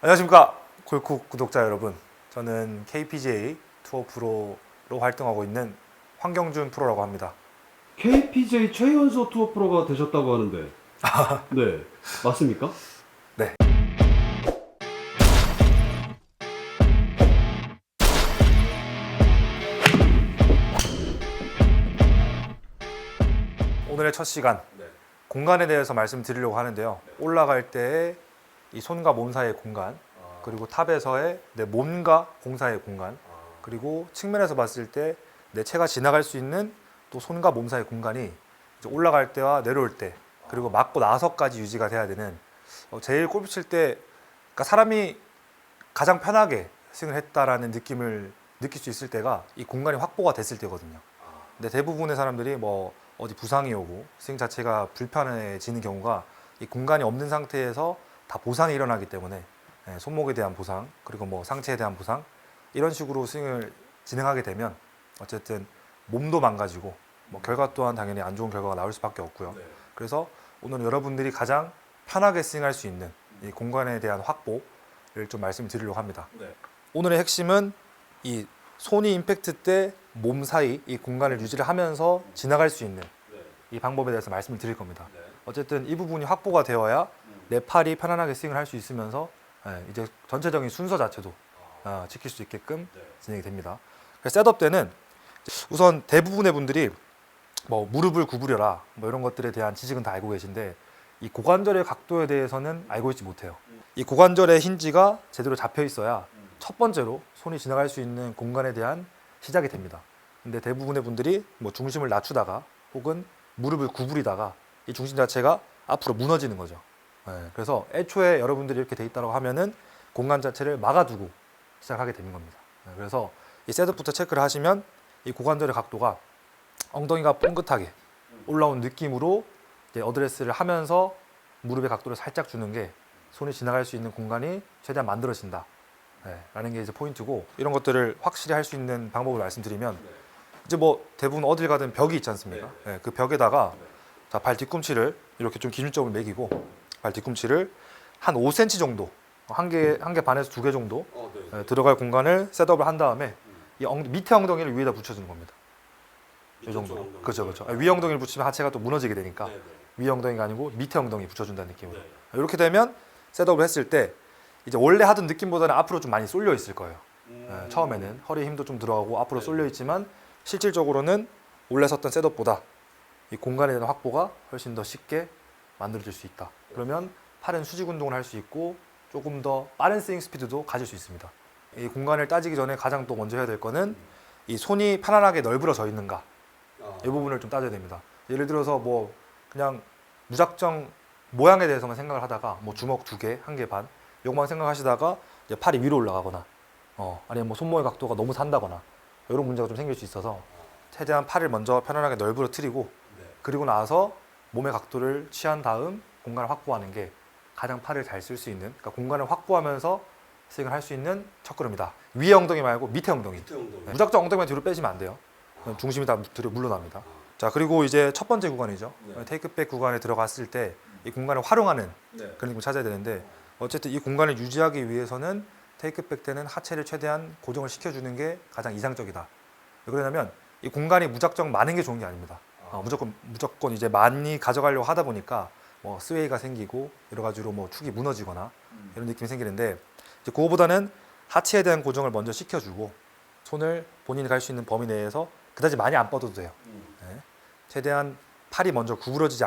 안녕하십니까 골쿡 구독자 여러분. 저는 KPGA 투어 프로로 활동하고 있는 황경준 프로라고 합니다. KPJ 최연소 투어 프로가 되셨다고 하는데 네, 맞습니까? 네. 오늘의 첫 시간 공간에 대해서 말씀드리려고 하는데요. 올라갈 때의 이 손과 몸 사이의 공간, 그리고 탑에서의 내 몸과 공 사이의 공간, 그리고 측면에서 봤을 때 내 체가 지나갈 수 있는 또 손과 몸 사이의 공간이 이제 올라갈 때와 내려올 때, 그리고 맞고 나서까지 유지가 돼야 되는, 제일 골프 칠 때 그러니까 사람이 가장 편하게 스윙을 했다라는 느낌을 느낄 수 있을 때가 이 공간이 확보가 됐을 때거든요. 근데 대부분의 사람들이 뭐 어디 부상이 오고 스윙 자체가 불편해지는 경우가 이 공간이 없는 상태에서 다 보상이 일어나기 때문에, 손목에 대한 보상, 그리고 뭐 상체에 대한 보상, 이런 식으로 스윙을 진행하게 되면 어쨌든 몸도 망가지고 뭐 결과 또한 당연히 안 좋은 결과가 나올 수밖에 없고요. 그래서 오늘 여러분들이 가장 편하게 스윙할 수 있는 이 공간에 대한 확보를 좀 말씀드리려고 합니다. 오늘의 핵심은 이 손이 임팩트 때 몸 사이 이 공간을 유지를 하면서 지나갈 수 있는 이 방법에 대해서 말씀을 드릴 겁니다. 어쨌든 이 부분이 확보가 되어야 내 팔이 편안하게 스윙을 할 수 있으면서 이제 전체적인 순서 자체도 지킬 수 있게끔 진행이 됩니다. 그래서 셋업 때는 우선 대부분의 분들이 뭐 무릎을 구부려라 뭐 이런 것들에 대한 지식은 다 알고 계신데, 이 고관절의 각도에 대해서는 알고 있지 못해요. 이 고관절의 힌지가 제대로 잡혀 있어야 첫 번째로 손이 지나갈 수 있는 공간에 대한 시작이 됩니다. 근데 대부분의 분들이 뭐 중심을 낮추다가 혹은 무릎을 구부리다가 이 중심 자체가 앞으로 무너지는 거죠. 그래서 애초에 여러분들이 이렇게 돼 있다고 하면은 공간 자체를 막아두고 시작하게 되는 겁니다. 그래서 이 셋업부터 체크를 하시면 이 고관절의 각도가 엉덩이가 뻥긋하게 올라온 느낌으로 이제 어드레스를 하면서 무릎의 각도를 살짝 주는 게 손이 지나갈 수 있는 공간이 최대한 만들어진다 라는 게 이제 포인트고, 이런 것들을 확실히 할 수 있는 방법을 말씀드리면 이제 뭐 대부분 어딜 가든 벽이 있지 않습니까? 그 벽에다가 자, 발 뒤꿈치를 이렇게 좀 기준점을 매기고 발 뒤꿈치를 한 5cm 정도, 한 개 반에서 2개 정도 들어갈 공간을 셋업을 한 다음에 이 밑에 엉덩이를 위에다 붙여주는 겁니다. 이 정도로. 그렇죠. 위 엉덩이를 붙이면 하체가 또 무너지게 되니까 위 엉덩이가 아니고 밑에 엉덩이 붙여준다는 느낌으로. 이렇게 되면 셋업을 했을 때 이제 원래 하던 느낌보다는 앞으로 좀 많이 쏠려 있을 거예요. 처음에는 허리 힘도 좀 들어가고 앞으로 쏠려 있지만 실질적으로는 원래 섰던 셋업보다 이 공간에 대한 확보가 훨씬 더 쉽게 만들어질 수 있다. 그러면 팔은 수직 운동을 할 수 있고 조금 더 빠른 스윙 스피드도 가질 수 있습니다. 이 공간을 따지기 전에 가장 또 먼저 해야 될 거는 이 손이 편안하게 널브러져 있는가, 이 부분을 좀 따져야 됩니다. 예를 들어서 뭐 그냥 무작정 모양에 대해서만 생각을 하다가 뭐 주먹 2개, 1개 반 이것만 생각하시다가 이제 팔이 위로 올라가거나 아니면 뭐 손목의 각도가 너무 산다거나 이런 문제가 좀 생길 수 있어서 최대한 팔을 먼저 편안하게 널브러뜨리고 그리고 나서 몸의 각도를 취한 다음 공간을 확보하는 게 가장 팔을 잘 쓸 수 있는, 그러니까 공간을 확보하면서 스윙을 할 수 있는 첫걸음이다. 위에 엉덩이 말고 밑에 엉덩이. 무작정 엉덩이만 뒤로 빼시면 안 돼요. 중심이 다 뒤로 물러납니다. 자, 그리고 이제 첫 번째 구간이죠. 테이크백 구간에 들어갔을 때 이 공간을 활용하는 그런 느낌을 찾아야 되는데, 어쨌든 이 공간을 유지하기 위해서는 테이크백 때는 하체를 최대한 고정을 시켜주는 게 가장 이상적이다. 왜 그러냐면 이 공간이 무작정 많은 게 좋은 게 아닙니다. 무조건 이제 많이 가져가려고 하다 보니까 뭐 스웨이가 생기고 여러 가지로 뭐 축이 무너지거나 이런 느낌이 생기는데, 이제 그거보다는 하체에 대한 고정을 먼저 시켜주고 손을 본인이 갈 수 있는 범위 내에서 그다지 많이 안 뻗어도 돼요. 최대한 팔이 먼저 구부러지지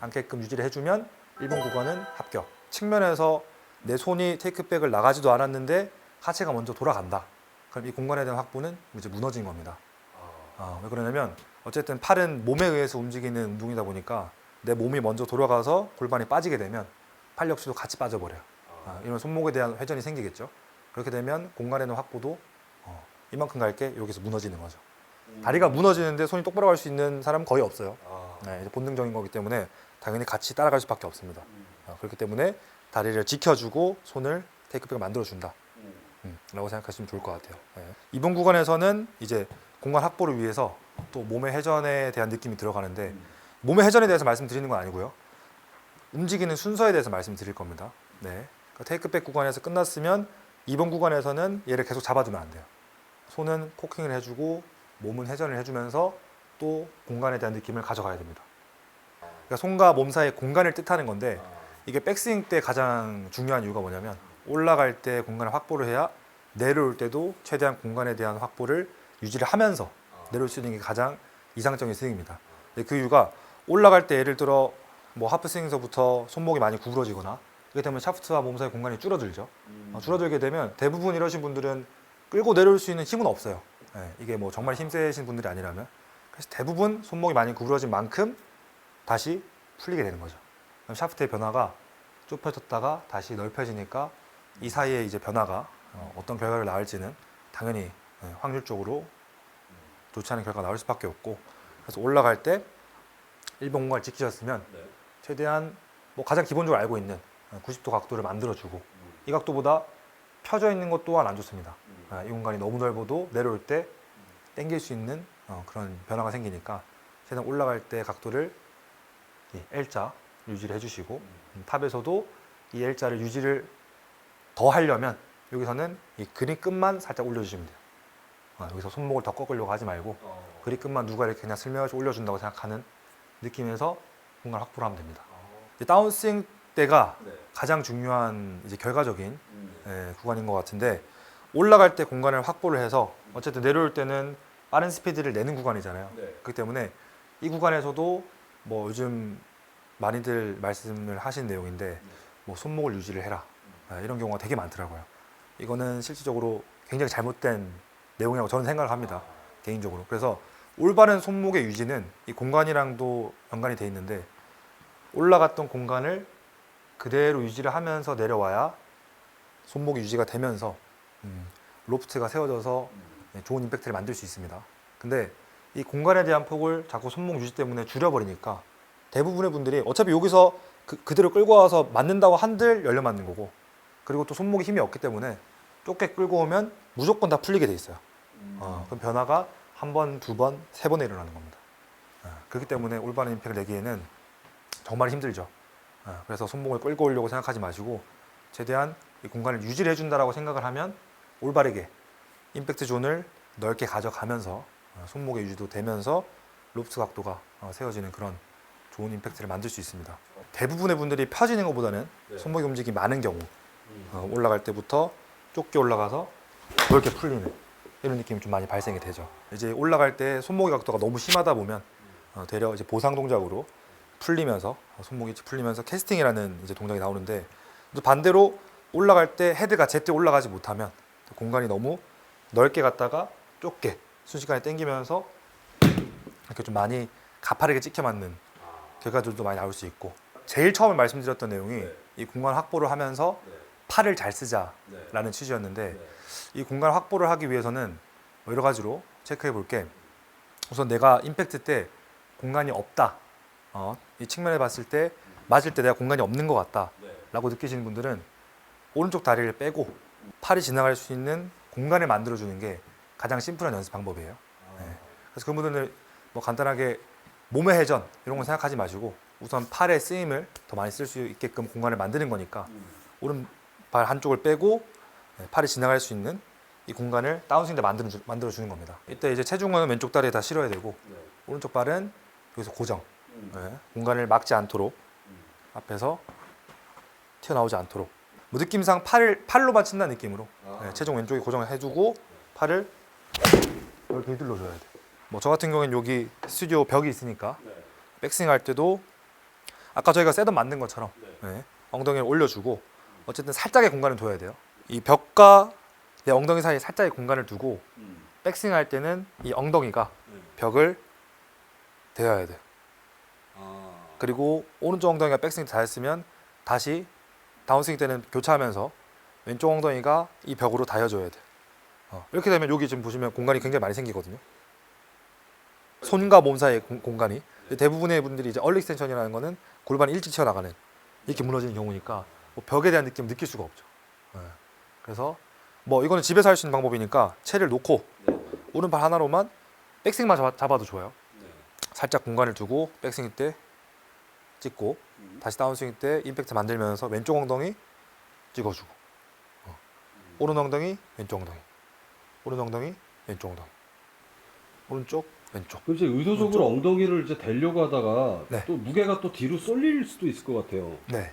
않게끔 유지를 해주면 1번 구간은 합격. 측면에서 내 손이 테이크백을 나가지도 않았는데 하체가 먼저 돌아간다. 그럼 이 공간에 대한 확보는 이제 무너진 겁니다. 왜 그러냐면 어쨌든 팔은 몸에 의해서 움직이는 운동이다 보니까 내 몸이 먼저 돌아가서 골반이 빠지게 되면 팔 역시도 같이 빠져버려요. 이런 손목에 대한 회전이 생기겠죠. 그렇게 되면 공간에 대한 확보도 이만큼 갈게 여기서 무너지는 거죠. 다리가 무너지는데 손이 똑바로 갈 수 있는 사람은 거의 없어요. 이제 본능적인 거기 때문에 당연히 같이 따라갈 수밖에 없습니다. 그렇기 때문에 다리를 지켜주고 손을 테이크백을 만들어준다 라고 생각하시면 좋을 것 같아요. 이번 구간에서는 이제 공간 확보를 위해서 또 몸의 회전에 대한 느낌이 들어가는데, 몸의 회전에 대해서 말씀드리는 건 아니고요. 움직이는 순서에 대해서 말씀드릴 겁니다. 그러니까 테이크백 구간에서 끝났으면 2번 구간에서는 얘를 계속 잡아주면 안 돼요. 손은 코킹을 해주고 몸은 회전을 해주면서 또 공간에 대한 느낌을 가져가야 됩니다. 그러니까 손과 몸 사이의 공간을 뜻하는 건데 이게 백스윙 때 가장 중요한 이유가 뭐냐면 올라갈 때 공간을 확보를 해야 내려올 때도 최대한 공간에 대한 확보를 유지를 하면서 내려올 수 있는 게 가장 이상적인 스윙입니다. 근데 그 이유가 올라갈 때 예를 들어 뭐 하프스윙서부터 손목이 많이 구부러지거나 그렇게 되면 샤프트와 몸 사이 공간이 줄어들죠. 줄어들게 되면 대부분 이러신 분들은 끌고 내려올 수 있는 힘은 없어요. 이게 뭐 정말 힘세신 분들이 아니라면. 그래서 대부분 손목이 많이 구부러진 만큼 다시 풀리게 되는 거죠. 그럼 샤프트의 변화가 좁혀졌다가 다시 넓혀지니까 이 사이에 이제 변화가 어떤 결과를 낳을지는 당연히 확률적으로 좋지 않은 결과가 나올 수밖에 없고, 그래서 올라갈 때 1번 공간을 지키셨으면 최대한 뭐 가장 기본적으로 알고 있는 90도 각도를 만들어주고, 이 각도보다 펴져 있는 것 또한 안 좋습니다. 이 공간이 너무 넓어도 내려올 때 당길 수 있는 그런 변화가 생기니까 최대한 올라갈 때 각도를 L자 유지를 해주시고, 탑에서도 이 L자를 유지를 더 하려면 여기서는 이 그립 끝만 살짝 올려주시면 돼요. 여기서 손목을 더 꺾으려고 하지 말고 그립 끝만 누가 이렇게 그냥 슬며시 올려준다고 생각하는 느낌에서 공간 확보를 하면 됩니다. 다운스윙 때가 가장 중요한 이제 결과적인 구간인 것 같은데, 올라갈 때 공간을 확보를 해서 어쨌든 내려올 때는 빠른 스피드를 내는 구간이잖아요. 그렇기 때문에 이 구간에서도 뭐 요즘 많이들 말씀을 하신 내용인데 뭐 손목을 유지를 해라 이런 경우가 되게 많더라고요. 이거는 실질적으로 굉장히 잘못된 내용이라고 저는 생각을 합니다, 개인적으로. 그래서 올바른 손목의 유지는 이 공간이랑도 연관이 돼 있는데, 올라갔던 공간을 그대로 유지를 하면서 내려와야 손목이 유지가 되면서 로프트가 세워져서 좋은 임팩트를 만들 수 있습니다. 근데 이 공간에 대한 폭을 자꾸 손목 유지 때문에 줄여버리니까 대부분의 분들이 어차피 여기서 그대로 끌고 와서 맞는다고 한들 열려 맞는 거고, 그리고 또 손목에 힘이 없기 때문에 좁게 끌고 오면 무조건 다 풀리게 돼 있어요. 그럼 변화가 한 번, 두 번, 세 번에 일어나는 겁니다. 그렇기 때문에 올바른 임팩트를 내기에는 정말 힘들죠. 그래서 손목을 끌고 오려고 생각하지 마시고 최대한 이 공간을 유지를 해준다라고 생각을 하면 올바르게 임팩트 존을 넓게 가져가면서 손목의 유지도 되면서 로프트 각도가 세워지는 그런 좋은 임팩트를 만들 수 있습니다. 대부분의 분들이 펴지는 것보다는 손목의 움직임이 많은 경우 올라갈 때부터 좁게 올라가서 넓게 풀리는 이런 느낌이 좀 많이 발생이 되죠. 이제 올라갈 때 손목의 각도가 너무 심하다 보면 되려 이제 보상 동작으로 풀리면서 손목이 풀리면서 캐스팅이라는 이제 동작이 나오는데, 또 반대로 올라갈 때 헤드가 제때 올라가지 못하면 공간이 너무 넓게 갔다가 좁게 순식간에 당기면서 이렇게 좀 많이 가파르게 찍혀 맞는 결과들도 많이 나올 수 있고, 제일 처음에 말씀드렸던 내용이 이 공간 확보를 하면서 팔을 잘 쓰자라는 취지였는데, 이 공간 확보를 하기 위해서는 여러 가지로 체크해 볼 게, 우선 내가 임팩트 때 공간이 없다, 이 측면에 봤을 때 맞을 때 내가 공간이 없는 것 같다 라고 느끼시는 분들은 오른쪽 다리를 빼고 팔이 지나갈 수 있는 공간을 만들어 주는 게 가장 심플한 연습 방법이에요. 그래서 그분들은 뭐 간단하게 몸의 회전 이런 거 생각하지 마시고 우선 팔의 쓰임을 더 많이 쓸 수 있게끔 공간을 만드는 거니까 오른발 한쪽을 빼고 팔이 지나갈 수 있는 이 공간을 다운스윙 때 만들어 주는 겁니다. 이때 이제 체중은 왼쪽 다리에 다 실어야 되고 오른쪽 발은 여기서 고정, 공간을 막지 않도록 앞에서 튀어나오지 않도록, 뭐 느낌상 팔로만 친다는 느낌으로 체중 왼쪽에 고정을 해두고 팔을 이렇게 휘둘러줘야 돼. 뭐 저 같은 경우에는 여기 스튜디오 벽이 있으니까 백스윙 할 때도 아까 저희가 셋업 만든 것처럼 엉덩이를 올려주고 어쨌든 살짝의 공간을 둬야 돼요. 이 벽과 내 엉덩이 사이에 살짝의 공간을 두고 백스윙 할 때는 이 엉덩이가 벽을 대어야 돼요. 그리고 오른쪽 엉덩이가 백스윙 닿았으면 다시 다운스윙 때는 교차하면서 왼쪽 엉덩이가 이 벽으로 닿아줘야 돼요. 이렇게 되면 여기 지금 보시면 공간이 굉장히 많이 생기거든요. 손과 몸 사이의 공간이. 대부분의 분들이 이제 얼리 익스텐션이라는 거는 골반이 일찍 튀어나가는, 이렇게 무너지는 경우니까 뭐 벽에 대한 느낌을 느낄 수가 없죠. 그래서 뭐 이거는 집에서 할 수 있는 방법이니까 채를 놓고 오른발 하나로만 백스윙만 잡아도 좋아요. 살짝 공간을 두고 백스윙 때 찍고 다시 다운스윙 때 임팩트 만들면서 왼쪽 엉덩이 찍어주고 오른 엉덩이 왼쪽 엉덩이 오른 엉덩이 왼쪽 엉덩이 오른쪽 왼쪽. 그럼 이제 의도적으로 엉덩이를 이제 대려고 하다가 네. 또 무게가 또 뒤로 쏠릴 수도 있을 것 같아요. 네.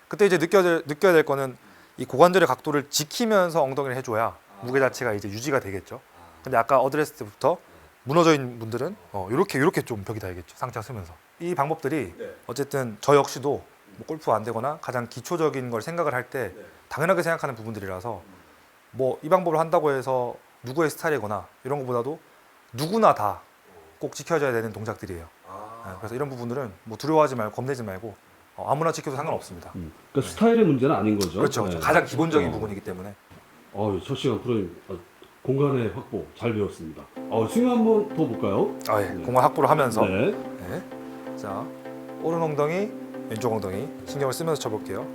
그때 이제 느껴야 될 거는 이 고관절의 각도를 지키면서 엉덩이를 해줘야 무게 자체가 이제 유지가 되겠죠. 근데 아까 어드레스 때부터 무너져 있는 분들은 이렇게 좀 벽이 닿겠죠. 상체가 쓰면서. 이 방법들이 어쨌든 저 역시도 뭐 골프 안 되거나 가장 기초적인 걸 생각을 할 때 당연하게 생각하는 부분들이라서 뭐 이 방법을 한다고 해서 누구의 스타일이거나 이런 것보다도 누구나 다 꼭 지켜줘야 되는 동작들이에요. 그래서 이런 부분들은 뭐 두려워하지 말고 겁내지 말고 아무나 지켜도 상관없습니다. 그러니까 스타일의 문제는 아닌 거죠. 그렇죠. 네. 가장 기본적인 부분이기 때문에. 첫 시간 프로님 공간의 확보 잘 배웠습니다. 스윙 한번 더 볼까요? 예. 공간 확보를 하면서 네. 네. 자 오른 엉덩이 왼쪽 엉덩이 신경을 쓰면서 쳐볼게요.